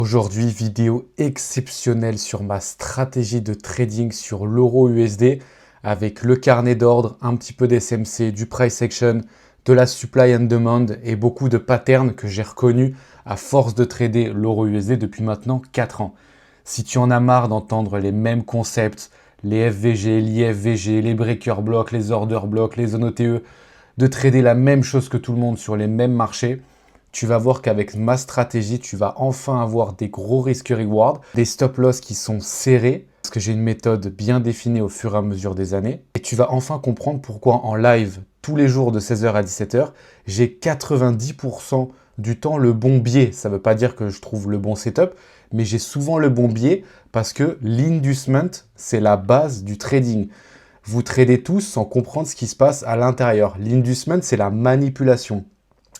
Aujourd'hui, vidéo exceptionnelle sur ma stratégie de trading sur l'euro USD avec le carnet d'ordre, un petit peu d'SMC, du price action, de la supply and demand et beaucoup de patterns que j'ai reconnus à force de trader l'euro USD depuis maintenant 4 ans. Si tu en as marre d'entendre les mêmes concepts, les FVG, l'IFVG, les breaker blocks, les order blocks, les zones OTE, de trader la même chose que tout le monde sur les mêmes marchés, tu vas voir qu'avec ma stratégie, tu vas enfin avoir des gros risques-reward, des stop-loss qui sont serrés, parce que j'ai une méthode bien définie au fur et à mesure des années. Et tu vas enfin comprendre pourquoi en live, tous les jours de 16h à 17h, j'ai 90% du temps le bon biais. Ça ne veut pas dire que je trouve le bon setup, mais j'ai souvent le bon biais parce que l'inducement, c'est la base du trading. Vous tradez tous sans comprendre ce qui se passe à l'intérieur. L'inducement, c'est la manipulation.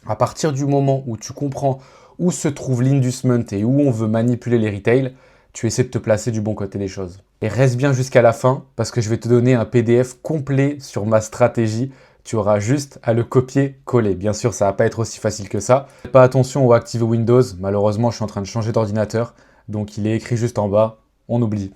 À partir du moment où tu comprends où se trouve l'inducement et où on veut manipuler les retails, tu essaies de te placer du bon côté des choses. Et reste bien jusqu'à la fin parce que je vais te donner un PDF complet sur ma stratégie. Tu auras juste à le copier-coller. Bien sûr, ça va pas être aussi facile que ça. Faites pas attention au activer Windows. Malheureusement, je suis en train de changer d'ordinateur. Donc, il est écrit juste en bas. On oublie.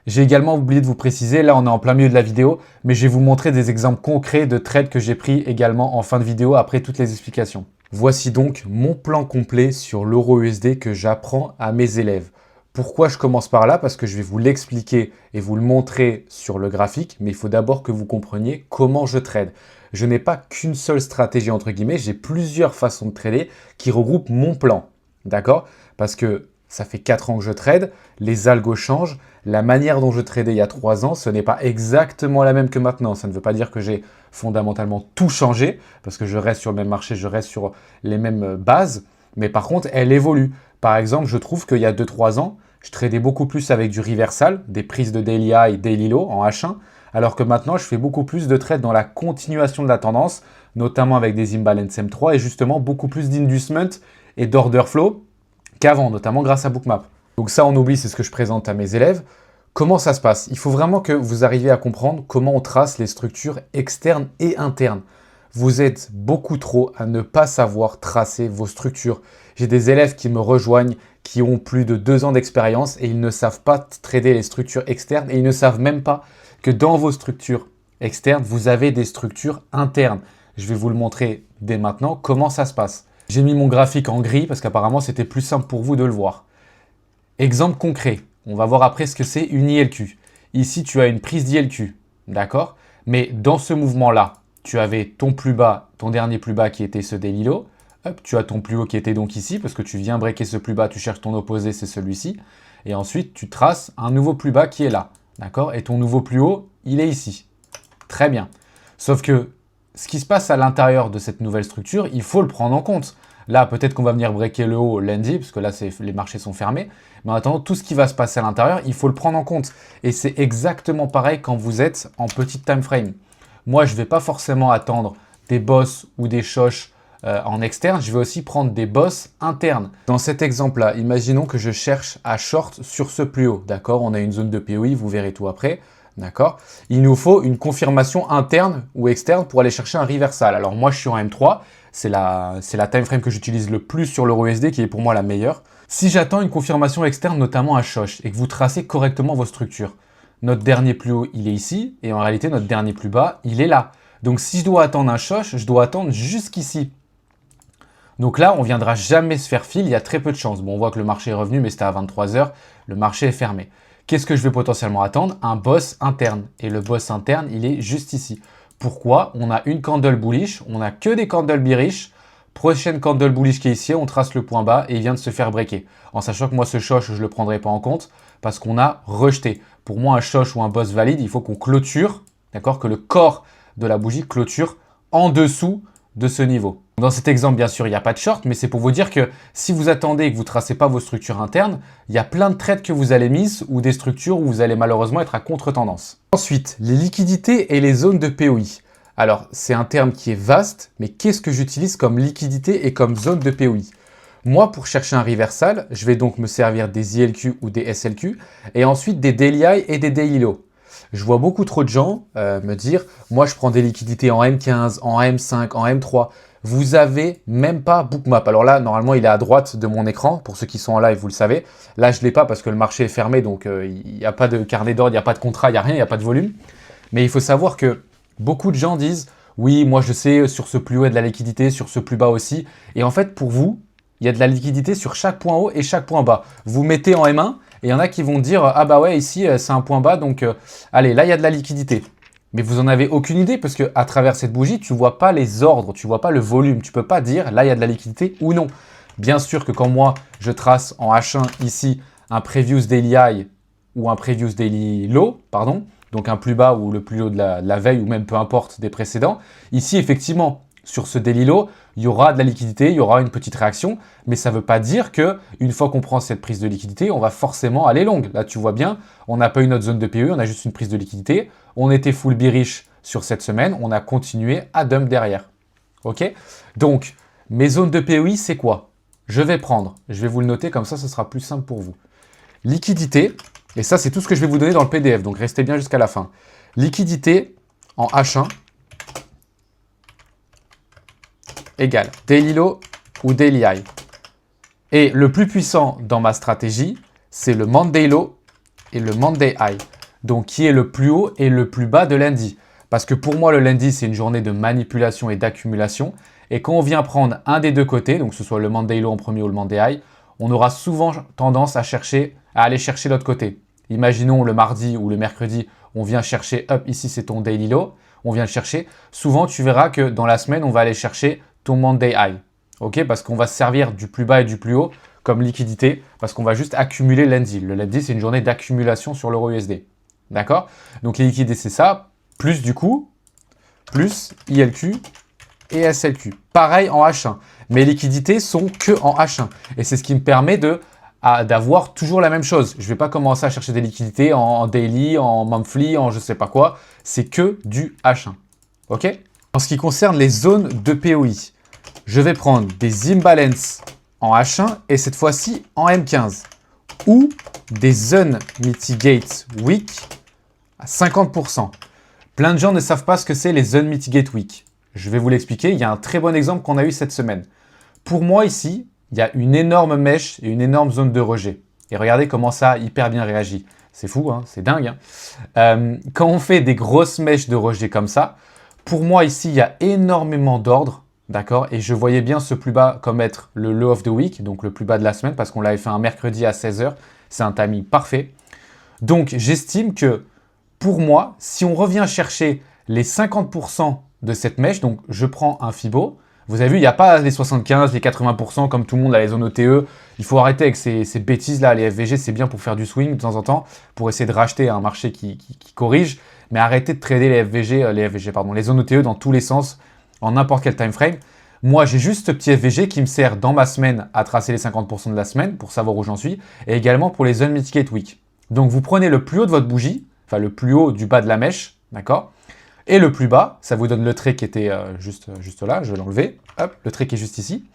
J'ai également oublié de vous préciser, là on est en plein milieu de la vidéo, mais je vais vous montrer des exemples concrets de trades que j'ai pris également en fin de vidéo après toutes les explications. Voici donc mon plan complet sur l'euro USD que j'apprends à mes élèves. Pourquoi je commence par là? Parce que je vais vous l'expliquer et vous le montrer sur le graphique, mais il faut d'abord que vous compreniez comment je trade. Je n'ai pas qu'une seule stratégie entre guillemets, j'ai plusieurs façons de trader qui regroupent mon plan. D'accord? Parce que ça fait 4 ans que je trade, les algos changent, la manière dont je tradais il y a 3 ans, ce n'est pas exactement la même que maintenant. Ça ne veut pas dire que j'ai fondamentalement tout changé, parce que je reste sur le même marché, je reste sur les mêmes bases, mais par contre, elle évolue. Par exemple, je trouve qu'il y a 2-3 ans, je tradais beaucoup plus avec du reversal, des prises de daily high, daily low en H1, alors que maintenant, je fais beaucoup plus de trades dans la continuation de la tendance, notamment avec des imbalance M3 et justement beaucoup plus d'inducement et d'order flow qu'avant, notamment grâce à Bookmap. Donc ça, on oublie, c'est ce que je présente à mes élèves. Comment ça se passe? Il faut vraiment que vous arriviez à comprendre comment on trace les structures externes et internes. Vous êtes beaucoup trop à ne pas savoir tracer vos structures. J'ai des élèves qui me rejoignent, qui ont plus de 2 ans d'expérience et ils ne savent pas trader les structures externes et ils ne savent même pas que dans vos structures externes, vous avez des structures internes. Je vais vous le montrer dès maintenant comment ça se passe. J'ai mis mon graphique en gris parce qu'apparemment c'était plus simple pour vous de le voir. Exemple concret, on va voir après ce que c'est une ILQ. Ici, tu as une prise d'ILQ, d'accord? Mais dans ce mouvement-là, tu avais ton plus bas, ton dernier plus bas qui était ce daily low. Hop, tu as ton plus haut qui était donc ici, parce que tu viens breaker ce plus bas, tu cherches ton opposé, c'est celui-ci. Et ensuite, tu traces un nouveau plus bas qui est là, d'accord? Et ton nouveau plus haut, il est ici. Très bien. Sauf que ce qui se passe à l'intérieur de cette nouvelle structure, il faut le prendre en compte. Là, peut-être qu'on va venir breaker le haut lundi, parce que là, les marchés sont fermés. Mais en attendant, tout ce qui va se passer à l'intérieur, il faut le prendre en compte. Et c'est exactement pareil quand vous êtes en petit time frame. Moi, je ne vais pas forcément attendre des bosses ou des shosh en externe. Je vais aussi prendre des bosses internes. Dans cet exemple-là, imaginons que je cherche à short sur ce plus haut. D'accord? On a une zone de POI, vous verrez tout après. D'accord? Il nous faut une confirmation interne ou externe pour aller chercher un reversal. Alors moi, je suis en M3. C'est la time frame que j'utilise le plus sur l'euro USD qui est pour moi la meilleure. Si j'attends une confirmation externe, notamment à Shosh, et que vous tracez correctement vos structures, notre dernier plus haut, il est ici, et en réalité, notre dernier plus bas, il est là. Donc si je dois attendre un Shosh, je dois attendre jusqu'ici. Donc là, on ne viendra jamais se faire fill, il y a très peu de chances. Bon, on voit que le marché est revenu, mais c'était à 23h, le marché est fermé. Qu'est-ce que je vais potentiellement attendre? Un boss interne. Et le boss interne, il est juste ici. Pourquoi? On a une candle bullish, on n'a que des candles bearish. Prochaine candle bullish qui est ici, on trace le point bas et il vient de se faire breaker. En sachant que moi, ce shosh, je ne le prendrai pas en compte parce qu'on a rejeté. Pour moi, un shosh ou un boss valide, il faut qu'on clôture, d'accord, que le corps de la bougie clôture en dessous de ce niveau. Dans cet exemple, bien sûr, il n'y a pas de short, mais c'est pour vous dire que si vous attendez et que vous ne tracez pas vos structures internes, il y a plein de trades que vous allez miss ou des structures où vous allez malheureusement être à contre-tendance. Ensuite, les liquidités et les zones de POI. Alors, c'est un terme qui est vaste, mais qu'est-ce que j'utilise comme liquidité et comme zone de POI? Moi, pour chercher un reversal, je vais donc me servir des ILQ ou des SLQ et ensuite des daily high et des daily low. Je vois beaucoup trop de gens me dire « Moi, je prends des liquidités en M15, en M5, en M3. » vous avez même pas Bookmap. Alors là, normalement, il est à droite de mon écran. Pour ceux qui sont en live, vous le savez. Là, je ne l'ai pas parce que le marché est fermé. Donc, il n'y a pas de carnet d'ordre, il n'y a pas de contrat, il n'y a rien, il n'y a pas de volume. Mais il faut savoir que beaucoup de gens disent « Oui, moi, je sais, sur ce plus haut, il y a de la liquidité, sur ce plus bas aussi. » Et en fait, pour vous, il y a de la liquidité sur chaque point haut et chaque point bas. Vous mettez en M1 et il y en a qui vont dire « Ah bah ouais, ici, c'est un point bas. Donc, allez, là, il y a de la liquidité. » Mais vous n'en avez aucune idée parce qu'à travers cette bougie, tu ne vois pas les ordres, tu ne vois pas le volume. Tu ne peux pas dire là, il y a de la liquidité ou non. Bien sûr que quand moi, je trace en H1 ici un Previous Daily High ou un Previous Daily Low, pardon, donc un plus bas ou le plus haut de la veille ou même peu importe des précédents, ici, effectivement, sur ce Daily Low, il y aura de la liquidité, il y aura une petite réaction, mais ça ne veut pas dire qu'une fois qu'on prend cette prise de liquidité, on va forcément aller longue. Là, tu vois bien, on n'a pas eu notre zone de PE, on a juste une prise de liquidité. On était full bearish sur cette semaine, on a continué à dump derrière. Ok? Donc, mes zones de PEI, c'est quoi? Je vais vous le noter, comme ça, ce sera plus simple pour vous. Liquidité, et ça, c'est tout ce que je vais vous donner dans le PDF, donc restez bien jusqu'à la fin. Liquidité en H1 égale Daily Low ou Daily High. Et le plus puissant dans ma stratégie, c'est le Monday Low et le Monday High. Donc, qui est le plus haut et le plus bas de lundi. Parce que pour moi, le lundi, c'est une journée de manipulation et d'accumulation. Et quand on vient prendre un des deux côtés, donc que ce soit le Monday Low en premier ou le Monday High, on aura souvent tendance à aller chercher l'autre côté. Imaginons le mardi ou le mercredi, on vient chercher, hop, ici c'est ton Daily Low, on vient le chercher. Souvent, tu verras que dans la semaine, on va aller chercher ton Monday High. Ok, parce qu'on va se servir du plus bas et du plus haut comme liquidité, parce qu'on va juste accumuler lundi. Le lundi, c'est une journée d'accumulation sur l'euro USD. D'accord? Donc les liquidités, c'est ça, plus du coup, plus ILQ et SLQ. Pareil en H1. Mes liquidités sont que en H1. Et c'est ce qui me permet d'avoir toujours la même chose. Je ne vais pas commencer à chercher des liquidités en daily, en monthly, en je ne sais pas quoi. C'est que du H1. OK? En ce qui concerne les zones de POI, je vais prendre des imbalances en H1 et cette fois-ci en M15. Ou des unmitigate week à 50%. Plein de gens ne savent pas ce que c'est les unmitigate week. Je vais vous l'expliquer. Il y a un très bon exemple qu'on a eu cette semaine. Pour moi ici, il y a une énorme mèche et une énorme zone de rejet. Et regardez comment ça a hyper bien réagi. C'est fou, hein, c'est dingue. Hein. Quand on fait des grosses mèches de rejet comme ça, pour moi ici, il y a énormément d'ordre. D'accord? Et je voyais bien ce plus bas comme être le low of the week, donc le plus bas de la semaine, parce qu'on l'avait fait un mercredi à 16h. C'est un timing parfait. Donc, j'estime que pour moi, si on revient chercher les 50% de cette mèche, donc je prends un Fibo, vous avez vu, il n'y a pas les 75, les 80% comme tout le monde a les zones OTE. Il faut arrêter avec ces bêtises-là. Les FVG, c'est bien pour faire du swing de temps en temps, pour essayer de racheter un marché qui corrige, mais arrêtez de trader les zones OTE dans tous les sens, en n'importe quel time frame. Moi, j'ai juste ce petit FVG qui me sert dans ma semaine à tracer les 50% de la semaine pour savoir où j'en suis, et également pour les unmitigate week. Donc, vous prenez le plus haut de votre bougie, enfin le plus haut du bas de la mèche, d'accord? Et le plus bas, ça vous donne le trait qui était juste là, je vais l'enlever, hop, le trait qui est juste ici.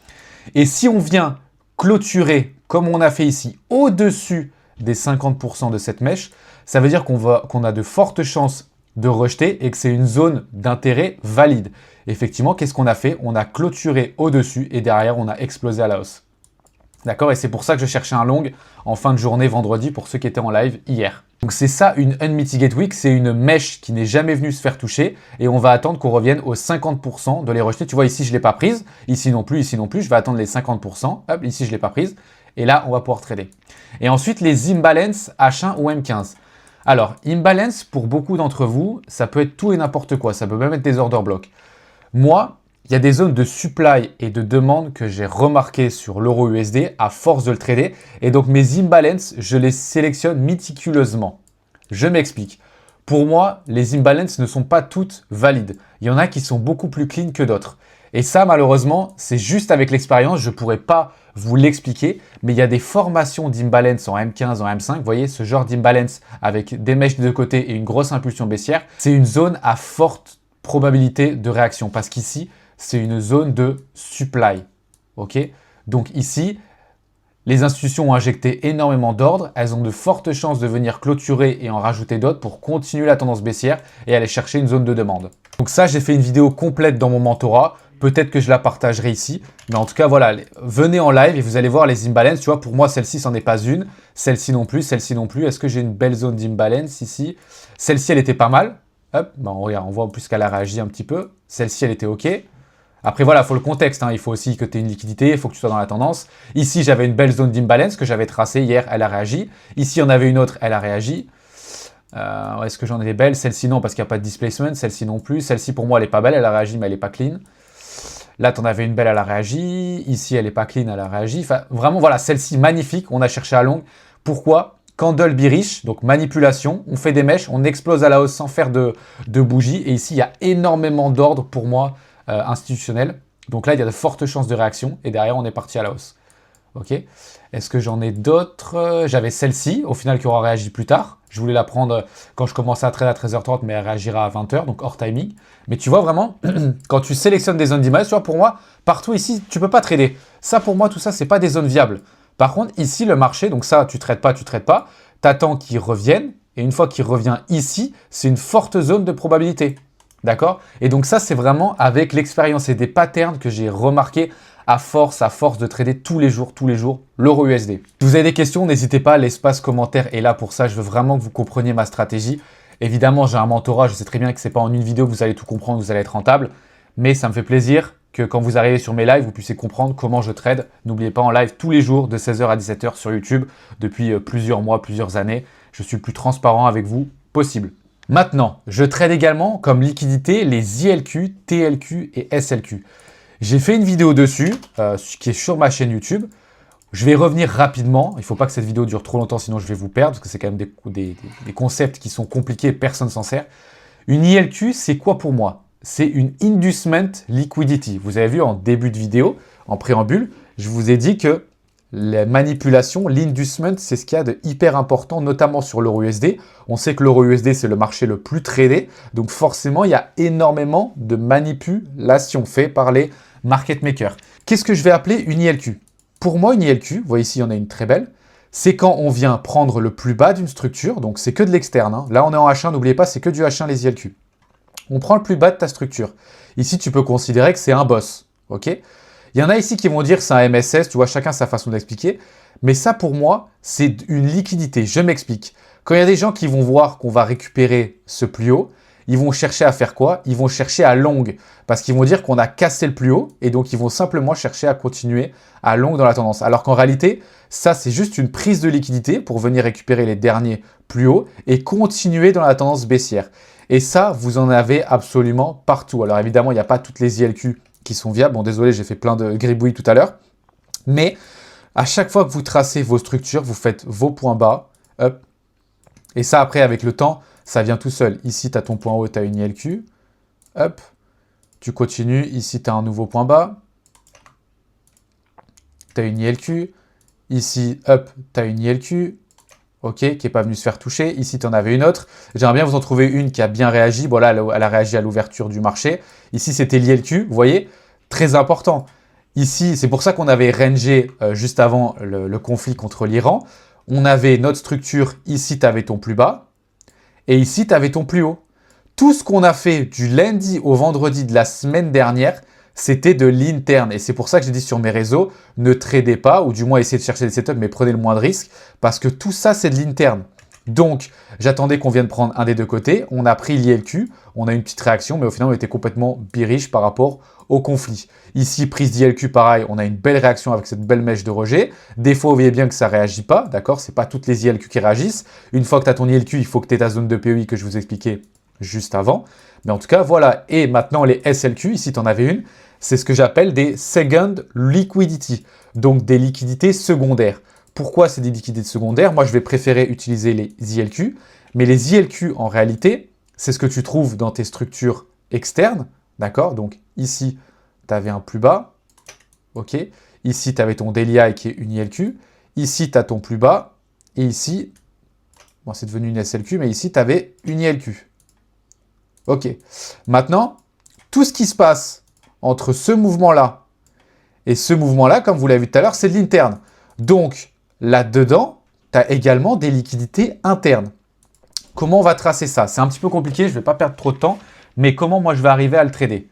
Et si on vient clôturer, comme on a fait ici, au-dessus des 50% de cette mèche, ça veut dire qu'on a de fortes chances de rejeter et que c'est une zone d'intérêt valide. Effectivement, qu'est-ce qu'on a fait? On a clôturé au-dessus et derrière, on a explosé à la hausse. D'accord? Et c'est pour ça que je cherchais un long en fin de journée vendredi pour ceux qui étaient en live hier. Donc c'est ça une unmitigate week, c'est une mèche qui n'est jamais venue se faire toucher et on va attendre qu'on revienne aux 50% de les rejeter. Tu vois ici je ne l'ai pas prise, ici non plus, je vais attendre les 50%, hop, ici je ne l'ai pas prise et là on va pouvoir trader. Et ensuite les imbalance H1 ou M15. Alors imbalance pour beaucoup d'entre vous, ça peut être tout et n'importe quoi, ça peut même être des order blocks. Moi, il y a des zones de supply et de demande que j'ai remarquées sur l'euro USD à force de le trader. Et donc, mes imbalances, je les sélectionne méticuleusement. Je m'explique. Pour moi, les imbalances ne sont pas toutes valides. Il y en a qui sont beaucoup plus clean que d'autres. Et ça, malheureusement, c'est juste avec l'expérience. Je ne pourrais pas vous l'expliquer. Mais il y a des formations d'imbalance en M15, en M5. Vous voyez, ce genre d'imbalance avec des mèches de côté et une grosse impulsion baissière, c'est une zone à forte probabilité de réaction. Parce qu'ici, c'est une zone de supply. Ok? Donc ici, les institutions ont injecté énormément d'ordre. Elles ont de fortes chances de venir clôturer et en rajouter d'autres pour continuer la tendance baissière et aller chercher une zone de demande. Donc ça, j'ai fait une vidéo complète dans mon mentorat. Peut-être que je la partagerai ici. Mais en tout cas, voilà, venez en live et vous allez voir les imbalances. Tu vois, pour moi, celle-ci, c'en est pas une. Celle-ci non plus, celle-ci non plus. Est-ce que j'ai une belle zone d'imbalance ici? Celle-ci, elle était pas mal. Hop, ben, regarde, on voit en plus qu'elle a réagi un petit peu. Celle-ci, elle était OK. Après, voilà, il faut le contexte. Hein. Il faut aussi que tu aies une liquidité, il faut que tu sois dans la tendance. Ici, j'avais une belle zone d'imbalance que j'avais tracée hier, elle a réagi. Ici, on avait une autre, elle a réagi. Est-ce que j'en ai des belles? Celle-ci, non, parce qu'il n'y a pas de displacement. Celle-ci non plus. Celle-ci, pour moi, elle n'est pas belle, elle a réagi, mais elle n'est pas clean. Là, tu en avais une belle, elle a réagi. Ici, elle n'est pas clean, elle a réagi. Enfin, vraiment, voilà, celle-ci, magnifique. On a cherché à longue. Pourquoi? Candle bearish, donc manipulation. On fait des mèches, on explose à la hausse sans faire de bougie. Et ici, il y a énormément d'ordre pour moi institutionnel. Donc là, il y a de fortes chances de réaction. Et derrière, on est parti à la hausse. Ok. Est-ce que j'en ai d'autres? J'avais celle-ci, au final, qui aura réagi plus tard. Je voulais la prendre quand je commençais à trader à 13h30, mais elle réagira à 20h, donc hors timing. Mais tu vois vraiment, quand tu sélectionnes des zones d'image, tu vois, pour moi, partout ici, tu peux pas trader. Ça, pour moi, tout ça, c'est pas des zones viables. Par contre, ici, le marché, donc ça, tu traites pas, t'attends qu'il revienne. Et une fois qu'il revient ici, c'est une forte zone de probabilité. D'accord? Et donc ça, c'est vraiment avec l'expérience et des patterns que j'ai remarqué à force de trader tous les jours, l'euro USD. Si vous avez des questions, n'hésitez pas, l'espace commentaire est là pour ça. Je veux vraiment que vous compreniez ma stratégie. Évidemment, j'ai un mentorat, je sais très bien que ce n'est pas en une vidéo que vous allez tout comprendre, vous allez être rentable. Mais ça me fait plaisir que quand vous arrivez sur mes lives, vous puissiez comprendre comment je trade. N'oubliez pas, en live tous les jours de 16h à 17h sur YouTube depuis plusieurs mois, plusieurs années. Je suis le plus transparent avec vous possible. Maintenant, je trade également comme liquidité les ILQ, TLQ et SLQ. J'ai fait une vidéo dessus, qui est sur ma chaîne YouTube. Je vais revenir rapidement. Il ne faut pas que cette vidéo dure trop longtemps, sinon je vais vous perdre, parce que c'est quand même des concepts qui sont compliqués, personne s'en sert. Une ILQ, c'est quoi pour moi? C'est une Inducement Liquidity. Vous avez vu en début de vidéo, en préambule, je vous ai dit que les manipulations, l'inducement, c'est ce qu'il y a de hyper important, notamment sur l'euro USD. On sait que l'euro USD, c'est le marché le plus tradé. Donc forcément, il y a énormément de manipulations faites par les market makers. Qu'est-ce que je vais appeler une ILQ? Pour moi, une ILQ, vous voyez ici, il y en a une très belle, c'est quand on vient prendre le plus bas d'une structure, donc c'est que de l'externe. Hein. Là, on est en H1, n'oubliez pas, c'est que du H1 les ILQ. On prend le plus bas de ta structure. Ici, tu peux considérer que c'est un boss, ok? Il y en a ici qui vont dire que c'est un MSS, tu vois, chacun sa façon d'expliquer. Mais ça, pour moi, c'est une liquidité. Je m'explique. Quand il y a des gens qui vont voir qu'on va récupérer ce plus haut, ils vont chercher à faire quoi? Ils vont chercher à long, parce qu'ils vont dire qu'on a cassé le plus haut, et donc ils vont simplement chercher à continuer à long dans la tendance. Alors qu'en réalité, ça, c'est juste une prise de liquidité pour venir récupérer les derniers plus hauts et continuer dans la tendance baissière. Et ça, vous en avez absolument partout. Alors évidemment, il n'y a pas toutes les ILQ qui sont viables. Bon, désolé, j'ai fait plein de gribouillis tout à l'heure. Mais à chaque fois que vous tracez vos structures, vous faites vos points bas. Hop. Et ça, après, avec le temps, ça vient tout seul. Ici, tu as ton point haut, tu as une ILQ. Hop. Tu continues. Ici, tu as un nouveau point bas. Tu as une ILQ. Ici, hop, tu as une ILQ. Ok, qui n'est pas venue se faire toucher. Ici, tu en avais une autre. J'aimerais bien vous en trouver une qui a bien réagi. Bon, là, elle a réagi à l'ouverture du marché. Ici, c'était l'ILQ. Vous voyez, très important. Ici, c'est pour ça qu'on avait rangé juste avant le conflit contre l'Iran. On avait notre structure. Ici, tu avais ton plus bas. Et ici, tu avais ton plus haut. Tout ce qu'on a fait du lundi au vendredi de la semaine dernière, c'était de l'interne. Et c'est pour ça que j'ai dit sur mes réseaux, ne tradez pas, ou du moins essayez de chercher des setups, mais prenez le moins de risques, parce que tout ça, c'est de l'interne. Donc, j'attendais qu'on vienne prendre un des deux côtés. On a pris l'ILQ, on a une petite réaction, mais au final, on était complètement bearish par rapport au conflit. Ici, prise d'ILQ, pareil, on a une belle réaction avec cette belle mèche de rejet. Des fois, vous voyez bien que ça ne réagit pas, d'accord? Ce n'est pas toutes les ILQ qui réagissent. Une fois que tu as ton ILQ, il faut que tu aies ta zone de POI que je vous expliquais juste avant. Mais en tout cas, voilà. Et maintenant, les SLQ, ici, tu en avais une. C'est ce que j'appelle des second liquidity, donc des liquidités secondaires. Pourquoi c'est des liquidités secondaires? Moi, je vais préférer utiliser les ILQ, mais les ILQ, en réalité, c'est ce que tu trouves dans tes structures externes, d'accord? Donc ici, tu avais un plus bas, ok? Ici, tu avais ton daily high qui est une ILQ. Ici, tu as ton plus bas, et ici, bon, c'est devenu une SLQ, mais ici, tu avais une ILQ. Ok. Maintenant, tout ce qui se passe entre ce mouvement-là et ce mouvement-là, comme vous l'avez vu tout à l'heure, c'est de l'interne. Donc, là-dedans, tu as également des liquidités internes. Comment on va tracer ça? C'est un petit peu compliqué, je ne vais pas perdre trop de temps, mais comment moi je vais arriver à le trader?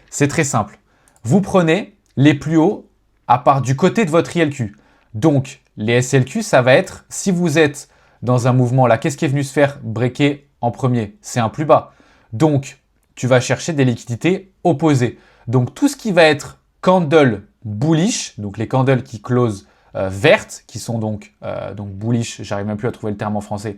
C'est très simple. vous prenez les plus hauts à part du côté de votre ILQ. Donc, les SLQ, ça va être, si vous êtes dans un mouvement là, qu'est-ce qui est venu se faire breaker en premier? C'est un plus bas. Donc, tu vas chercher des liquidités opposées. Donc, tout ce qui va être candle bullish, donc les candles qui closent vertes, qui sont donc bullish, j'arrive même plus à trouver le terme en français,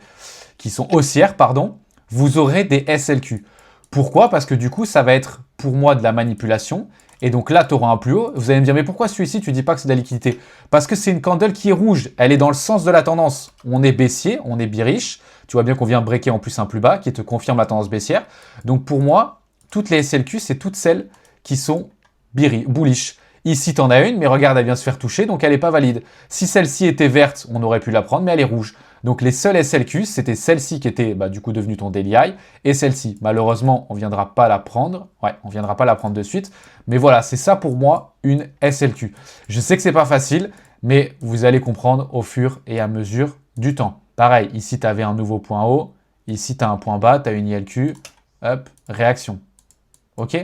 qui sont haussières, pardon, vous aurez des SLQ. Pourquoi? Parce que du coup, ça va être pour moi de la manipulation. Et donc là, tu auras un plus haut. Vous allez me dire, mais pourquoi celui-ci, tu ne dis pas que c'est de la liquidité? Parce que c'est une candle qui est rouge. Elle est dans le sens de la tendance. On est baissier, on est bearish. Tu vois bien qu'on vient breaker en plus un plus bas qui te confirme la tendance baissière. Donc pour moi, toutes les SLQ, c'est toutes celles qui sont bullish. Ici, tu en as une, mais regarde, elle vient se faire toucher, donc elle n'est pas valide. Si celle-ci était verte, on aurait pu la prendre, mais elle est rouge. Donc les seules SLQ, c'était celle-ci qui était du coup devenue ton daily high, et celle-ci. Malheureusement, on ne viendra pas la prendre. Ouais, on ne viendra pas la prendre de suite. Mais voilà, c'est ça pour moi, une SLQ. Je sais que c'est pas facile, mais vous allez comprendre au fur et à mesure du temps. Pareil, ici, tu avais un nouveau point haut. Ici, tu as un point bas, tu as une ILQ. Hop, réaction. OK?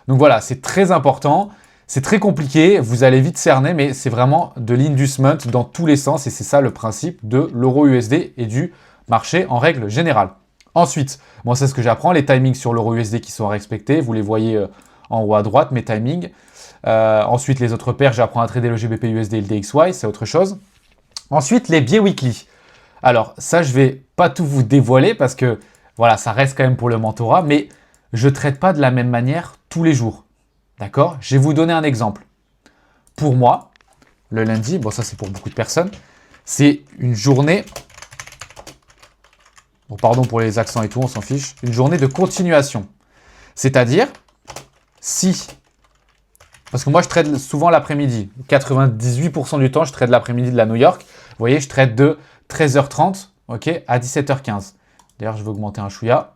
Donc voilà, c'est très important. C'est très compliqué, vous allez vite cerner, mais c'est vraiment de l'inducement dans tous les sens et c'est ça le principe de l'euro USD et du marché en règle générale. Ensuite, moi c'est ce que j'apprends, les timings sur l'euro USD qui sont à respecter, vous les voyez en haut à droite, mes timings. Ensuite, les autres paires, j'apprends à trader le GBP USD et le DXY, c'est autre chose. Ensuite, les biais weekly. Alors ça, je vais pas tout vous dévoiler parce que voilà, ça reste quand même pour le mentorat, mais je ne traite pas de la même manière tous les jours. D'accord? Je vais vous donner un exemple. Pour moi, le lundi, bon ça c'est pour beaucoup de personnes, c'est une journée, bon pardon pour les accents et tout, on s'en fiche, une journée de continuation. C'est-à-dire, si, parce que moi je trade souvent l'après-midi, 98% du temps je trade l'après-midi de la New York, vous voyez je trade de 13h30 à 17h15. D'ailleurs je vais augmenter un chouïa.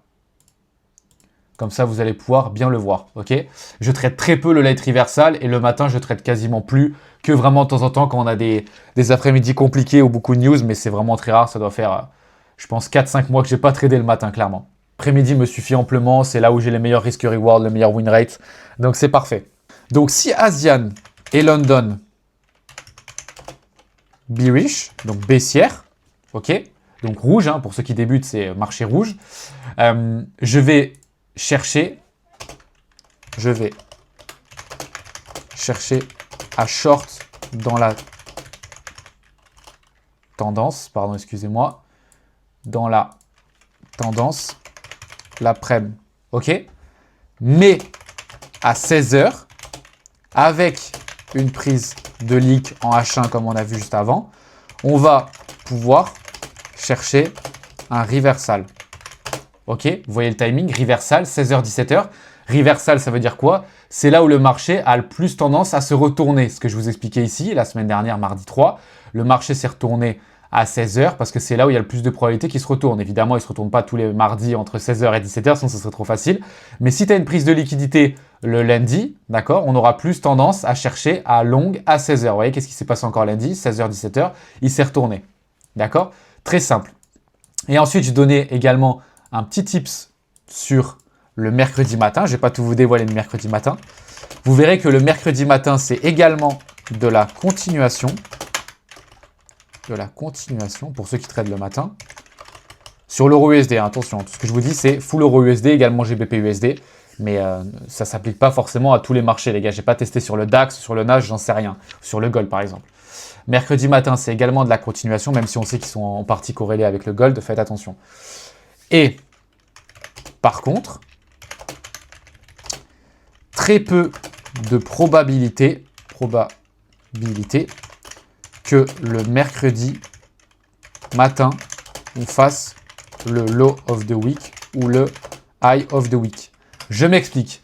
Comme ça, vous allez pouvoir bien le voir, ok? Je traite très peu le late reversal et le matin, je traite quasiment plus que vraiment de temps en temps quand on a des après-midi compliqués ou beaucoup de news, mais c'est vraiment très rare. Ça doit faire, je pense, 4-5 mois que je n'ai pas tradé le matin, clairement. Après-midi me suffit amplement. C'est là où j'ai les meilleurs risk-reward, le meilleur win rate. Donc, c'est parfait. Donc, si Asian et London bearish, donc baissière, ok? Donc, rouge, hein, pour ceux qui débutent, c'est marché rouge. Je vais chercher à short dans la tendance, pardon, excusez-moi, dans la tendance l'après-midi, ok? Mais à 16h, avec une prise de leak en H1 comme on a vu juste avant, on va pouvoir chercher un reversal. Ok, vous voyez le timing, reversal, 16h-17h. Reversal, ça veut dire quoi? C'est là où le marché a le plus tendance à se retourner. Ce que je vous expliquais ici, la semaine dernière, mardi 3, le marché s'est retourné à 16h parce que c'est là où il y a le plus de probabilités qu'il se retourne. Évidemment, il ne se retourne pas tous les mardis entre 16h et 17h, sinon ce serait trop facile. Mais si tu as une prise de liquidité le lundi, d'accord, on aura plus tendance à chercher à long à 16h. Vous voyez, qu'est-ce qui s'est passé encore lundi? 16h-17h, il s'est retourné. D'accord? Très simple. Et ensuite, je donnais également un petit tips sur le mercredi matin. Je ne vais pas tout vous dévoiler le mercredi matin. Vous verrez que le mercredi matin, c'est également de la continuation. De la continuation pour ceux qui tradent le matin. Sur l'euro USD, hein, attention, tout ce que je vous dis, c'est full euro USD, également GBP USD. Mais ça ne s'applique pas forcément à tous les marchés, les gars. Je n'ai pas testé sur le DAX, sur le NASH, j'en sais rien. Sur le Gold, par exemple. Mercredi matin, c'est également de la continuation, même si on sait qu'ils sont en partie corrélés avec le Gold. Faites attention. Et par contre, très peu de probabilité que le mercredi matin, on fasse le low of the week ou le high of the week. Je m'explique.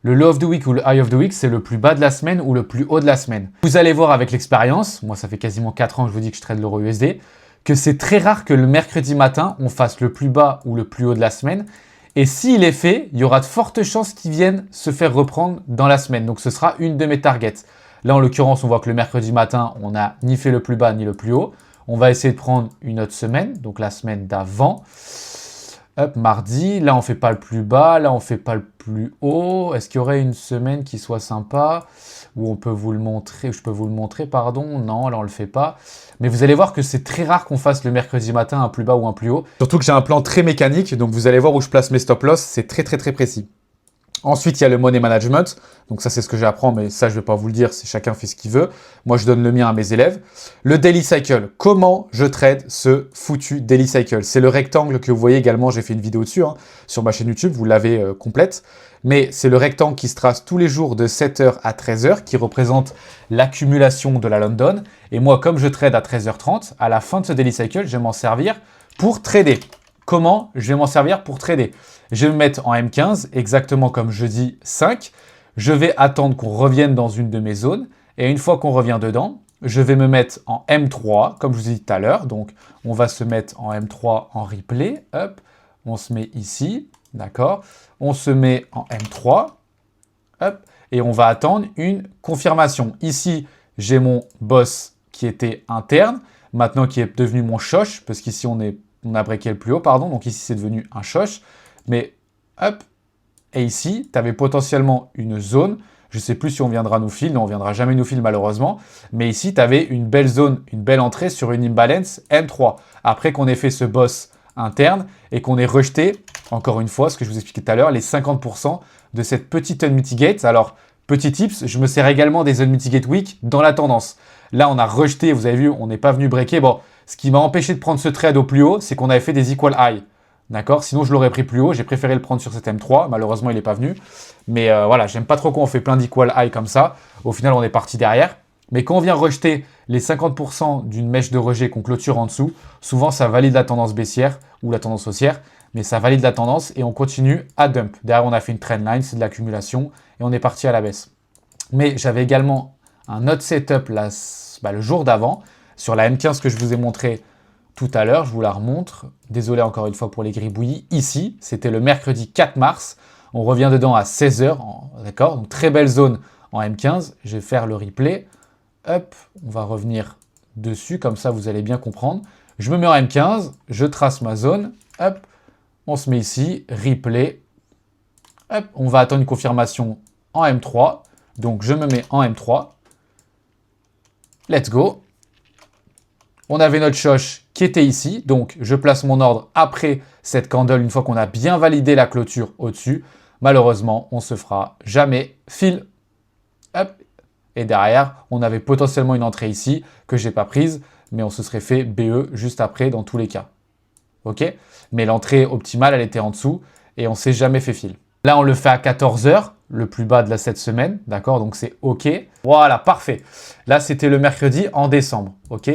Le low of the week ou le high of the week, c'est le plus bas de la semaine ou le plus haut de la semaine. Vous allez voir avec l'expérience, moi ça fait quasiment 4 ans que je vous dis que je trade l'euro USD, que c'est très rare que le mercredi matin, on fasse le plus bas ou le plus haut de la semaine. Et s'il est fait, il y aura de fortes chances qu'il vienne se faire reprendre dans la semaine. Donc ce sera une de mes targets. Là, en l'occurrence, on voit que le mercredi matin, on n'a ni fait le plus bas ni le plus haut. On va essayer de prendre une autre semaine, donc la semaine d'avant. Hop, mardi, là on fait pas le plus bas, là on fait pas le plus haut. Est-ce qu'il y aurait une semaine qui soit sympa où on peut vous le montrer, je peux vous le montrer, pardon. Non, là on le fait pas. Mais vous allez voir que c'est très rare qu'on fasse le mercredi matin un plus bas ou un plus haut. Surtout que j'ai un plan très mécanique, donc vous allez voir où je place mes stop loss, c'est très précis. Ensuite, il y a le money management. Donc ça, c'est ce que j'apprends, mais ça, je ne vais pas vous le dire, c'est chacun fait ce qu'il veut. Moi, je donne le mien à mes élèves. Le daily cycle. Comment je trade ce foutu daily cycle? C'est le rectangle que vous voyez également. J'ai fait une vidéo dessus sur ma chaîne YouTube. Vous l'avez complète. Mais c'est le rectangle qui se trace tous les jours de 7h à 13h, qui représente l'accumulation de la London. Et moi, comme je trade à 13h30, à la fin de ce daily cycle, je vais m'en servir pour trader. Comment je vais m'en servir pour trader? Je vais me mettre en M15, exactement comme jeudi 5. Je vais attendre qu'on revienne dans une de mes zones. Et une fois qu'on revient dedans, je vais me mettre en M3, comme je vous ai dit tout à l'heure. Donc, on va se mettre en M3 en replay. Hop, on se met ici. D'accord? On se met en M3. Hop, et on va attendre une confirmation. Ici, j'ai mon boss qui était interne, maintenant qui est devenu mon choche, parce qu'ici, on a breaké le plus haut, pardon. Donc ici, c'est devenu un choche. Mais hop, et ici, tu avais potentiellement une zone. Je ne sais plus si on viendra nous filer. Non, on ne viendra jamais nous filer malheureusement. Mais ici, tu avais une belle zone, une belle entrée sur une imbalance M3. Après qu'on ait fait ce boss interne et qu'on ait rejeté, encore une fois, ce que je vous expliquais tout à l'heure, les 50% de cette petite unmitigate. Alors, petit tips, je me sers également des unmitigate week dans la tendance. Là, on a rejeté, vous avez vu, on n'est pas venu breaker. Bon, ce qui m'a empêché de prendre ce trade au plus haut, c'est qu'on avait fait des equal high. D'accord? Sinon, je l'aurais pris plus haut. J'ai préféré le prendre sur cet M3. Malheureusement, il n'est pas venu. Mais voilà, j'aime pas trop quand on fait plein d'equal high comme ça. Au final, on est parti derrière. Mais quand on vient rejeter les 50% d'une mèche de rejet qu'on clôture en dessous, souvent, ça valide la tendance baissière ou la tendance haussière. Mais ça valide la tendance et on continue à dump. Derrière, on a fait une trendline, c'est de l'accumulation et on est parti à la baisse. Mais j'avais également un autre setup le jour d'avant sur la M15 que je vous ai montré tout à l'heure, je vous la remontre. Désolé encore une fois pour les gribouillis. Ici, c'était le mercredi 4 mars. On revient dedans à 16h. D'accord? Donc très belle zone en M15. Je vais faire le replay. Hop, on va revenir dessus. Comme ça, vous allez bien comprendre. Je me mets en M15. Je trace ma zone. Hop, on se met ici. Replay. Hop, on va attendre une confirmation en M3. Donc je me mets en M3. Let's go. On avait notre choche qui était ici, donc je place mon ordre après cette candle une fois qu'on a bien validé la clôture au-dessus. Malheureusement, on se fera jamais fill. Hop. Et derrière, on avait potentiellement une entrée ici que j'ai pas prise, mais on se serait fait BE juste après dans tous les cas. Ok? Mais l'entrée optimale, elle était en dessous et on s'est jamais fait fill. Là, on le fait à 14h, le plus bas de cette semaine, d'accord? Donc c'est ok. Voilà, parfait. Là, c'était le mercredi en décembre, ok?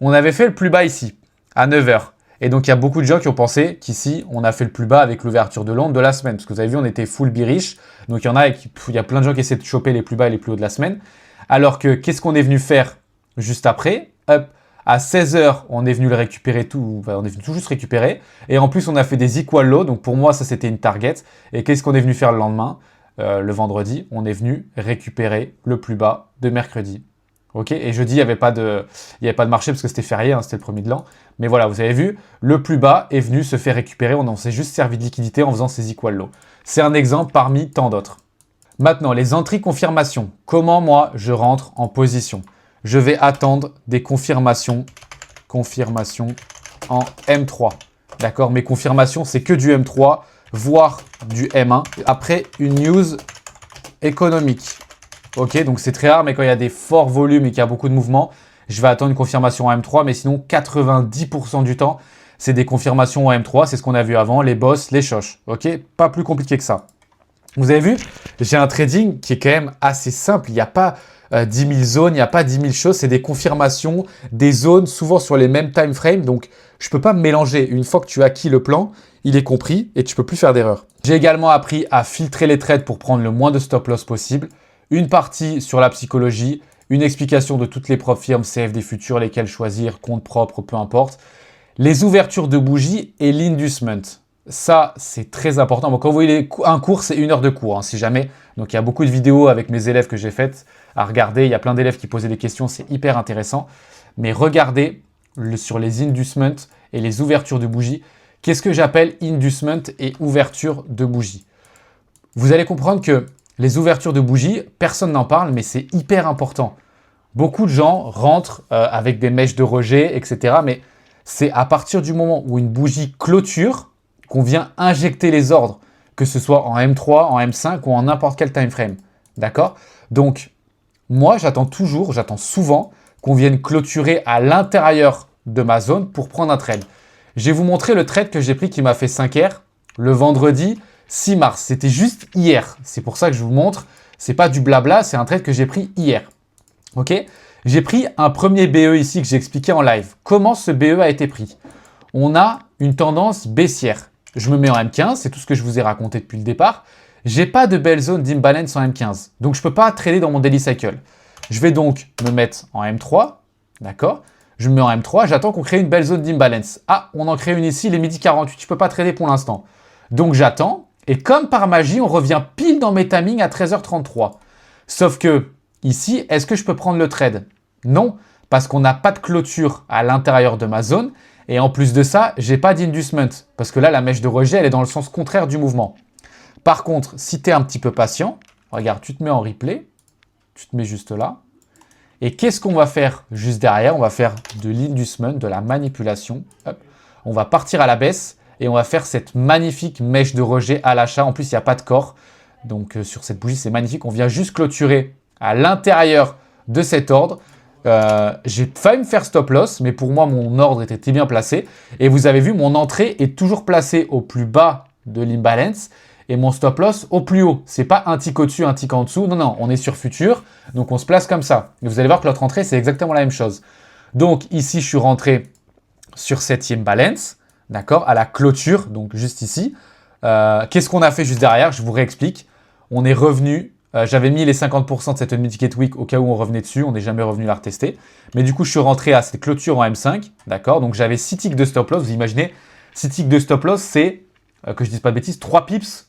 On avait fait le plus bas ici, à 9h. Et donc, il y a beaucoup de gens qui ont pensé qu'ici, on a fait le plus bas avec l'ouverture de Londres de la semaine. Parce que vous avez vu, on était full bearish. Donc, il y a plein de gens qui essaient de choper les plus bas et les plus hauts de la semaine. Alors que, qu'est-ce qu'on est venu faire juste après? Hop, à 16h, on est venu le récupérer tout. Enfin, on est venu tout juste récupérer. Et en plus, on a fait des equal low. Donc, pour moi, ça, c'était une target. Et qu'est-ce qu'on est venu faire le lendemain? Le vendredi, on est venu récupérer le plus bas de mercredi. Ok, et jeudi, il n'y avait pas de marché parce que c'était férié, c'était le premier de l'an. Mais voilà, vous avez vu, le plus bas est venu se faire récupérer. On s'est juste servi de liquidité en faisant ces equal low. C'est un exemple parmi tant d'autres. Maintenant, les entrées confirmations. Comment moi, je rentre en position? Je vais attendre des confirmations en M3. D'accord? Mes confirmations, c'est que du M3, voire du M1. Après, une news économique. Ok, donc c'est très rare, mais quand il y a des forts volumes et qu'il y a beaucoup de mouvements, je vais attendre une confirmation en M3, mais sinon 90% du temps, c'est des confirmations en M3, c'est ce qu'on a vu avant, les boss, les choches. Ok, pas plus compliqué que ça. Vous avez vu, j'ai un trading qui est quand même assez simple, il n'y a pas 10 000 zones, il n'y a pas 10 000 choses, c'est des confirmations, des zones, souvent sur les mêmes time frames, donc je ne peux pas me mélanger. Une fois que tu as acquis le plan, il est compris et tu ne peux plus faire d'erreur. J'ai également appris à filtrer les trades pour prendre le moins de stop loss possible. Une partie sur la psychologie, une explication de toutes les propres firmes, CFD futurs, lesquelles choisir, compte propre, peu importe. Les ouvertures de bougies et l'inducement. Ça, c'est très important. Bon, quand vous voyez un cours, c'est 1 heure de cours, si jamais. Donc, il y a beaucoup de vidéos avec mes élèves que j'ai faites à regarder. Il y a plein d'élèves qui posaient des questions, c'est hyper intéressant. Mais regardez sur les inducements et les ouvertures de bougies, Qu'est-ce que j'appelle inducement et ouverture de bougie? Vous allez comprendre que les ouvertures de bougie, personne n'en parle, mais c'est hyper important. Beaucoup de gens rentrent avec des mèches de rejet, etc. Mais c'est à partir du moment où une bougie clôture qu'on vient injecter les ordres, que ce soit en M3, en M5 ou en n'importe quel time frame. D'accord? Donc, moi, j'attends souvent qu'on vienne clôturer à l'intérieur de ma zone pour prendre un trade. Je vais vous montrer le trade que j'ai pris qui m'a fait 5R le vendredi 6 mars. C'était juste hier. C'est pour ça que je vous montre. C'est pas du blabla, c'est un trade que j'ai pris hier. Ok? J'ai pris un premier BE ici que j'ai expliqué en live. Comment ce BE a été pris? On a une tendance baissière. Je me mets en M15, c'est tout ce que je vous ai raconté depuis le départ. J'ai pas de belle zone d'imbalance en M15. Donc, je ne peux pas trader dans mon daily cycle. Je vais donc me mettre en M3. D'accord? Je me mets en M3. J'attends qu'on crée une belle zone d'imbalance. Ah, on en crée une ici, les midi 48. Je ne peux pas trader pour l'instant. Donc, j'attends. Et comme par magie, on revient pile dans mes timings à 13h33. Sauf que ici, est-ce que je peux prendre le trade? Non, parce qu'on n'a pas de clôture à l'intérieur de ma zone. Et en plus de ça, j'ai pas d'inducement. Parce que là, la mèche de rejet, elle est dans le sens contraire du mouvement. Par contre, si tu es un petit peu patient, regarde, tu te mets en replay, tu te mets juste là. Et qu'est-ce qu'on va faire juste derrière? On va faire de l'inducement, de la manipulation. Hop. On va partir à la baisse et on va faire cette magnifique mèche de rejet à l'achat. En plus, il n'y a pas de corps. Donc, sur cette bougie, c'est magnifique. On vient juste clôturer à l'intérieur de cet ordre. J'ai failli me faire stop loss, mais pour moi, mon ordre était bien placé. Et vous avez vu, mon entrée est toujours placée au plus bas de l'imbalance. Et mon stop loss au plus haut. C'est pas un tick au-dessus, un tick en dessous. Non, non, on est sur futur. Donc, on se place comme ça. Et vous allez voir que l'autre entrée, c'est exactement la même chose. Donc, ici, je suis rentré sur cette imbalance. D'accord? À la clôture. Donc, juste ici. Qu'est-ce qu'on a fait juste derrière? Je vous réexplique. On est revenu. J'avais mis les 50% de cette Unmitigated Week au cas où on revenait dessus. On n'est jamais revenu la retester. Mais du coup, je suis rentré à cette clôture en M5. D'accord? Donc, j'avais 6 ticks de stop loss. Vous imaginez, 6 ticks de stop loss, c'est, que je dise pas de bêtises, 3 pips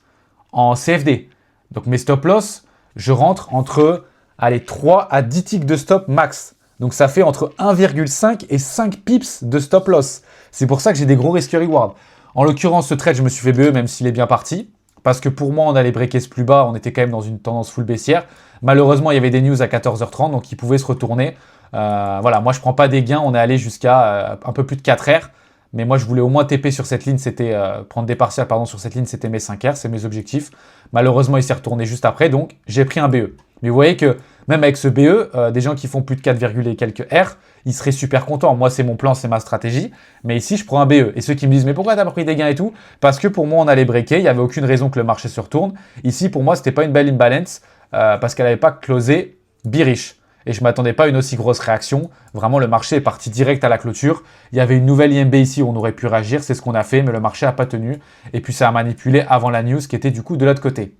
en CFD. Donc mes stop loss, je rentre entre 3 à 10 ticks de stop max. Donc ça fait entre 1,5 et 5 pips de stop loss. C'est pour ça que j'ai des gros risques reward. En l'occurrence, ce trade, je me suis fait BE même s'il est bien parti. Parce que pour moi, on allait breaker ce plus bas. On était quand même dans une tendance full baissière. Malheureusement, il y avait des news à 14h30, donc il pouvait se retourner. Voilà, moi, je ne prends pas des gains. On est allé jusqu'à un peu plus de 4 R. Mais moi, je voulais au moins TP sur cette ligne, c'était prendre des partiels sur cette ligne, c'était mes 5 R, c'est mes objectifs. Malheureusement, il s'est retourné juste après, donc j'ai pris un BE. Mais vous voyez que même avec ce BE, des gens qui font plus de 4, et quelques R, ils seraient super contents. Moi, c'est mon plan, c'est ma stratégie. Mais ici, je prends un BE. Et ceux qui me disent, mais pourquoi t'as pas pris des gains et tout? Parce que pour moi, on allait breaker, il n'y avait aucune raison que le marché se retourne. Ici, pour moi, c'était pas une belle imbalance parce qu'elle n'avait pas closé bearish. Et je ne m'attendais pas à une aussi grosse réaction. Vraiment, le marché est parti direct à la clôture. Il y avait une nouvelle IMB ici où on aurait pu réagir. C'est ce qu'on a fait, mais le marché n'a pas tenu. Et puis, ça a manipulé avant la news qui était du coup de l'autre côté.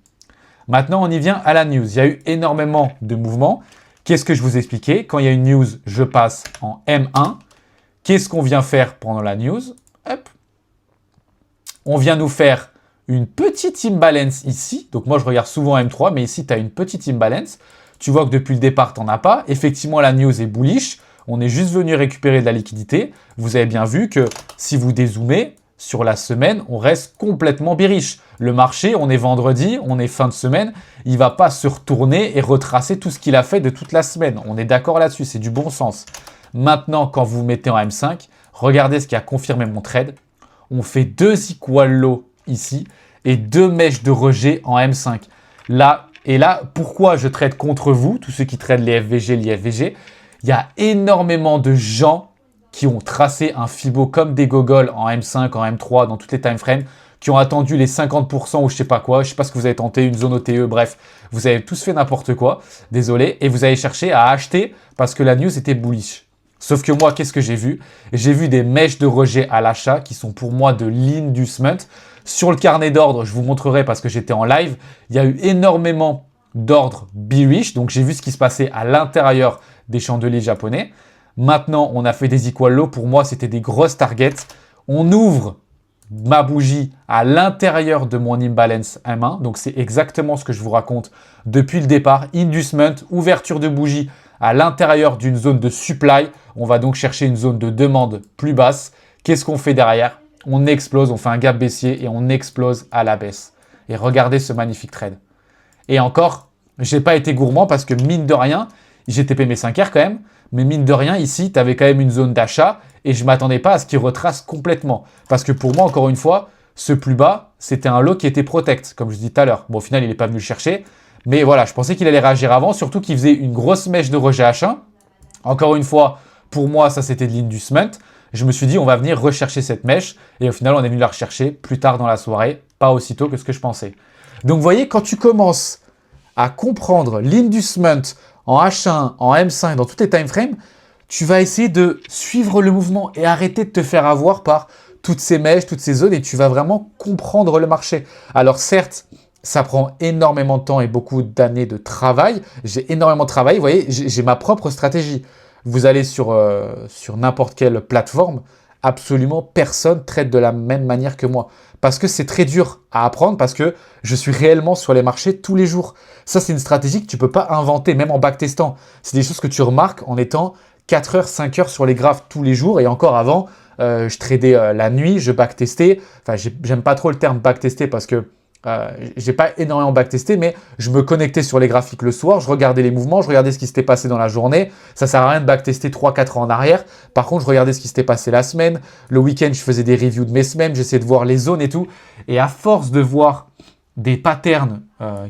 Maintenant, on y vient à la news. Il y a eu énormément de mouvements. Qu'est-ce que je vous expliquais? Quand il y a une news, je passe en M1. Qu'est-ce qu'on vient faire pendant la news? Hop. On vient nous faire une petite imbalance ici. Donc, moi, je regarde souvent M3, mais ici, tu as une petite imbalance. Tu vois que depuis le départ, tu n'en as pas. Effectivement, la news est bullish. On est juste venu récupérer de la liquidité. Vous avez bien vu que si vous dézoomez, sur la semaine, on reste complètement bearish. Le marché, on est vendredi, on est fin de semaine. Il ne va pas se retourner et retracer tout ce qu'il a fait de toute la semaine. On est d'accord là-dessus, c'est du bon sens. Maintenant, quand vous vous mettez en M5, regardez ce qui a confirmé mon trade. On fait 2 equal low ici et 2 mèches de rejet en M5. Là, pourquoi je trade contre vous, tous ceux qui tradent les FVG, l'IFVG? Il y a énormément de gens qui ont tracé un Fibo comme des gogoles en M5, en M3, dans toutes les time frames, qui ont attendu les 50% ou je sais pas quoi, je sais pas ce que vous avez tenté, une zone OTE, bref, vous avez tous fait n'importe quoi, désolé, et vous avez cherché à acheter parce que la news était bullish. Sauf que moi, qu'est-ce que j'ai vu? J'ai vu des mèches de rejet à l'achat qui sont pour moi de l'inducement. Sur le carnet d'ordre, je vous montrerai parce que j'étais en live, il y a eu énormément d'ordres bearish. Donc, j'ai vu ce qui se passait à l'intérieur des chandeliers japonais. Maintenant, on a fait des equal low. Pour moi, c'était des grosses targets. On ouvre ma bougie à l'intérieur de mon imbalance M1. Donc, c'est exactement ce que je vous raconte depuis le départ. Inducement, ouverture de bougie à l'intérieur d'une zone de supply. On va donc chercher une zone de demande plus basse. Qu'est-ce qu'on fait derrière? on explose, on fait un gap baissier et on explose à la baisse. Et regardez ce magnifique trade. Et encore, j'ai pas été gourmand parce que mine de rien, j'ai TP mes 5 R quand même, mais mine de rien, ici, tu avais quand même une zone d'achat et je m'attendais pas à ce qu'il retrace complètement. Parce que pour moi, encore une fois, ce plus bas, c'était un lot qui était protect, comme je dis tout à l'heure. Bon, au final, il n'est pas venu le chercher, mais voilà, je pensais qu'il allait réagir avant, surtout qu'il faisait une grosse mèche de rejet H1. Encore une fois, pour moi, ça c'était de l'inducement. Je me suis dit, on va venir rechercher cette mèche et au final, on est venu la rechercher plus tard dans la soirée, pas aussitôt que ce que je pensais. Donc, vous voyez, quand tu commences à comprendre l'inducement en H1, en M5, dans toutes les time frames, tu vas essayer de suivre le mouvement et arrêter de te faire avoir par toutes ces mèches, toutes ces zones et tu vas vraiment comprendre le marché. Alors certes, ça prend énormément de temps et beaucoup d'années de travail. J'ai énormément de travail. Vous voyez, j'ai ma propre stratégie. Vous allez sur n'importe quelle plateforme, absolument personne traite de la même manière que moi. Parce que c'est très dur à apprendre, parce que je suis réellement sur les marchés tous les jours. Ça, c'est une stratégie que tu ne peux pas inventer, même en backtestant. C'est des choses que tu remarques en étant 4 heures, 5 heures sur les graphes tous les jours. Et encore avant, je tradais la nuit, je backtestais. Enfin, j'aime pas trop le terme backtester parce que j'ai pas énormément backtesté, mais je me connectais sur les graphiques le soir, je regardais les mouvements, je regardais ce qui s'était passé dans la journée. Ça sert à rien de backtester 3-4 ans en arrière. Par contre, je regardais ce qui s'était passé la semaine. Le week-end, je faisais des reviews de mes semaines, j'essayais de voir les zones et tout. Et à force de voir des patterns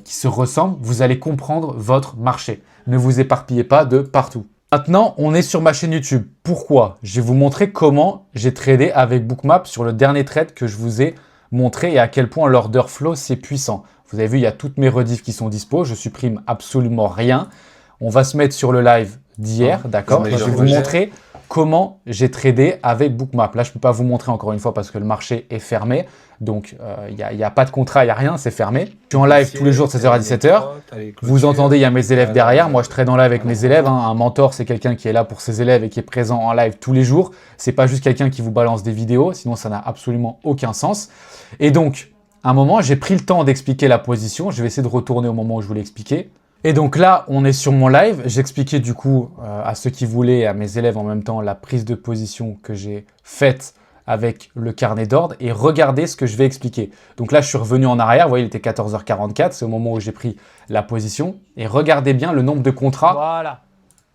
qui se ressemblent, vous allez comprendre votre marché. Ne vous éparpillez pas de partout. Maintenant, on est sur ma chaîne YouTube. Pourquoi? Je vais vous montrer comment j'ai tradé avec Bookmap sur le dernier trade que je vous ai montré et à quel point l'order flow c'est puissant. Vous avez vu, il y a toutes mes rediffs qui sont dispo. Je supprime absolument rien. On va se mettre sur le live d'hier, d'accord? Je vais vous montrer comment j'ai tradé avec Bookmap. Là, je ne peux pas vous montrer encore une fois parce que le marché est fermé. Donc, il n'y a pas de contrat, il n'y a rien, c'est fermé. Je suis en live tous les jours de 16h à 17h. Vous entendez, il y a mes élèves derrière. Moi, je trade en live avec mes élèves. Un mentor, c'est quelqu'un qui est là pour ses élèves et qui est présent en live tous les jours. Ce n'est pas juste quelqu'un qui vous balance des vidéos, sinon ça n'a absolument aucun sens. Et donc, à un moment, j'ai pris le temps d'expliquer la position. Je vais essayer de retourner au moment où je voulais expliquer. Et donc là, on est sur mon live. J'expliquais du coup à ceux qui voulaient, à mes élèves en même temps, la prise de position que j'ai faite avec le carnet d'ordre et regardez ce que je vais expliquer. Donc là, je suis revenu en arrière. Vous voyez, il était 14h44. C'est au moment où j'ai pris la position. Et regardez bien le nombre de contrats. Voilà.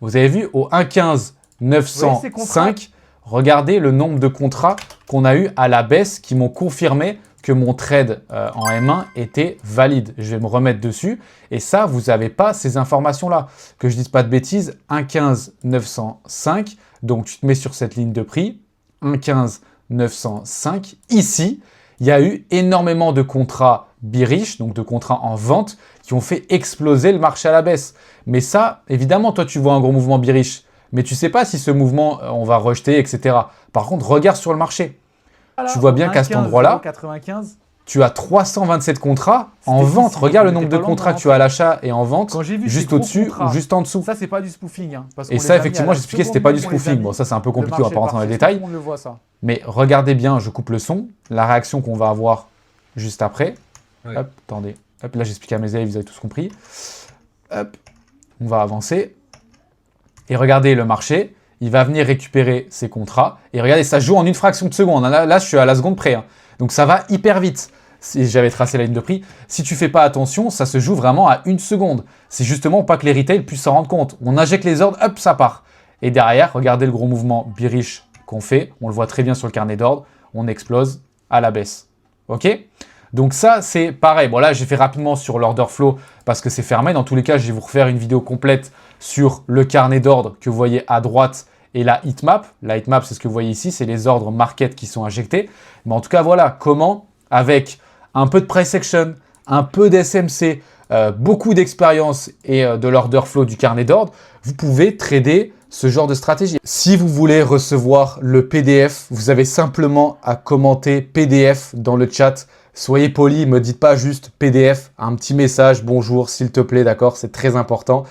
Vous avez vu, au 1,15 905, regardez le nombre de contrats qu'on a eu à la baisse qui m'ont confirmé que mon trade en M1 était valide. Je vais me remettre dessus. Et ça, vous n'avez pas ces informations-là. Que je ne dise pas de bêtises, 1,15 905. Donc, tu te mets sur cette ligne de prix. 1,15 905. Ici, il y a eu énormément de contrats bearish, donc de contrats en vente, qui ont fait exploser le marché à la baisse. Mais ça, évidemment, toi, tu vois un gros mouvement bearish. Mais tu ne sais pas si ce mouvement, on va rejeter, etc. Par contre, regarde sur le marché. Voilà, tu vois bien qu'à cet endroit-là, tu as 327 contrats en vente. Regarde le nombre de contrats que tu as à l'achat et en vente, juste au-dessus ou juste en dessous. Ça, c'est pas du spoofing. Hein, et ça, effectivement, j'expliquais que c'était pas du spoofing. Bon, ça, c'est un peu compliqué, on va pas rentrer dans les détails. On le voit, ça. Mais regardez bien, je coupe le son, la réaction qu'on va avoir juste après. Ouais. Hop, attendez. Hop, là, j'explique à mes élèves, vous avez tous compris. Hop, on va avancer. Et regardez le marché. Il va venir récupérer ses contrats. Et regardez, ça joue en une fraction de seconde. Là, je suis à la seconde près. Hein. Donc, ça va hyper vite. Si j'avais tracé la ligne de prix, si tu fais pas attention, ça se joue vraiment à une seconde. C'est justement pas que les retails puissent s'en rendre compte. On injecte les ordres, hop, ça part. Et derrière, regardez le gros mouvement bearish qu'on fait. On le voit très bien sur le carnet d'ordre. On explose à la baisse. OK? Donc ça, c'est pareil. Bon, là, j'ai fait rapidement sur l'order flow parce que c'est fermé. Dans tous les cas, je vais vous refaire une vidéo complète sur le carnet d'ordre que vous voyez à droite et la heatmap. La heatmap, c'est ce que vous voyez ici, c'est les ordres market qui sont injectés. Mais en tout cas, voilà comment, avec un peu de price action, un peu d'SMC, beaucoup d'expérience et de l'order flow du carnet d'ordre, vous pouvez trader ce genre de stratégie. Si vous voulez recevoir le PDF, vous avez simplement à commenter PDF dans le chat. Soyez poli, ne me dites pas juste PDF, un petit message, bonjour, s'il te plaît, d'accord, c'est très important.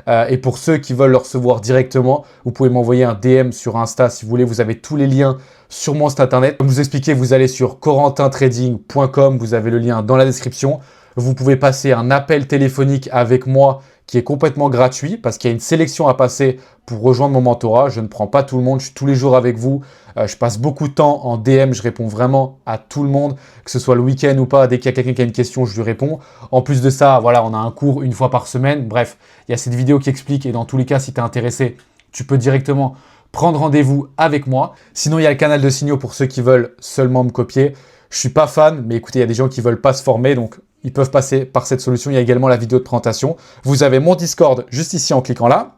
Et pour ceux qui veulent le recevoir directement, vous pouvez m'envoyer un DM sur Insta si vous voulez, vous avez tous les liens sur mon site internet. Comme je vous expliquais, vous allez sur corentintrading.com, vous avez le lien dans la description. Vous pouvez passer un appel téléphonique avec moi qui est complètement gratuit parce qu'il y a une sélection à passer pour rejoindre mon mentorat. Je ne prends pas tout le monde, je suis tous les jours avec vous. Je passe beaucoup de temps en DM, je réponds vraiment à tout le monde, que ce soit le week-end ou pas. Dès qu'il y a quelqu'un qui a une question, je lui réponds. En plus de ça, voilà, on a un cours une fois par semaine. Bref, il y a cette vidéo qui explique et dans tous les cas, si tu es intéressé, tu peux directement prendre rendez-vous avec moi. Sinon, il y a le canal de Signaux pour ceux qui veulent seulement me copier. Je suis pas fan, mais écoutez, il y a des gens qui veulent pas se former, donc ils peuvent passer par cette solution. Il y a également la vidéo de présentation. Vous avez mon Discord juste ici en cliquant là,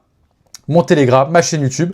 mon Telegram, ma chaîne YouTube.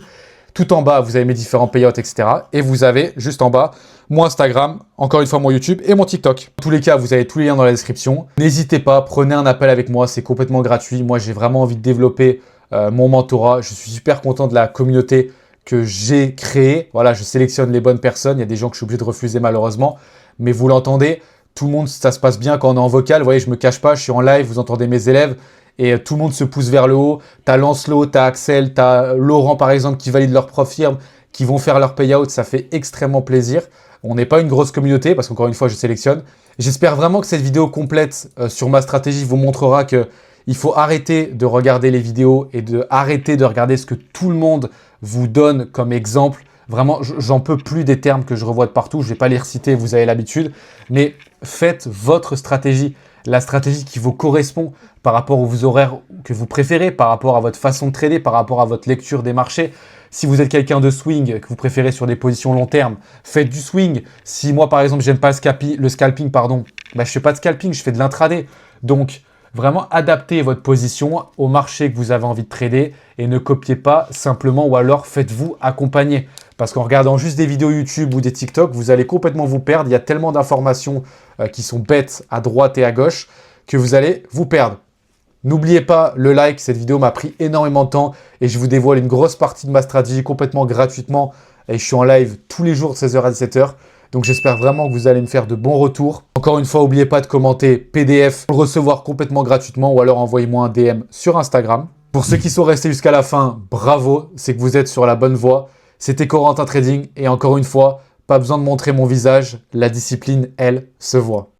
Tout en bas, vous avez mes différents payouts, etc. Et vous avez juste en bas mon Instagram, encore une fois mon YouTube et mon TikTok. Dans tous les cas, vous avez tous les liens dans la description. N'hésitez pas, prenez un appel avec moi, c'est complètement gratuit. Moi, j'ai vraiment envie de développer mon mentorat. Je suis super content de la communauté que j'ai créée. Voilà, je sélectionne les bonnes personnes. Il y a des gens que je suis obligé de refuser malheureusement. Mais vous l'entendez, tout le monde, ça se passe bien quand on est en vocal. Vous voyez, je me cache pas, je suis en live, vous entendez mes élèves. Et tout le monde se pousse vers le haut. Tu as Lancelot, tu as Axel, tu as Laurent par exemple qui valident leur prof firme, qui vont faire leur payout. Ça fait extrêmement plaisir. On n'est pas une grosse communauté parce qu'encore une fois, je sélectionne. J'espère vraiment que cette vidéo complète sur ma stratégie vous montrera qu'il faut arrêter de regarder les vidéos et arrêter de regarder ce que tout le monde vous donne comme exemple. Vraiment, j'en peux plus des termes que je revois de partout. Je ne vais pas les reciter, vous avez l'habitude. Mais faites votre stratégie. La stratégie qui vous correspond par rapport aux horaires que vous préférez, par rapport à votre façon de trader, par rapport à votre lecture des marchés. Si vous êtes quelqu'un de swing, que vous préférez sur des positions long terme, faites du swing. Si moi, par exemple, j'aime pas le scalping, je fais pas de scalping, je fais de l'intraday. Donc, vraiment adaptez votre position au marché que vous avez envie de trader et ne copiez pas simplement ou alors faites-vous accompagner. Parce qu'en regardant juste des vidéos YouTube ou des TikTok, vous allez complètement vous perdre. Il y a tellement d'informations qui sont bêtes à droite et à gauche que vous allez vous perdre. N'oubliez pas le like, cette vidéo m'a pris énormément de temps et je vous dévoile une grosse partie de ma stratégie complètement gratuitement. Et je suis en live tous les jours de 16h à 17h. Donc j'espère vraiment que vous allez me faire de bons retours. Encore une fois, n'oubliez pas de commenter PDF pour le recevoir complètement gratuitement ou alors envoyez-moi un DM sur Instagram. Pour ceux qui sont restés jusqu'à la fin, bravo, c'est que vous êtes sur la bonne voie. C'était Corentin Trading et encore une fois, pas besoin de montrer mon visage, la discipline, elle, se voit.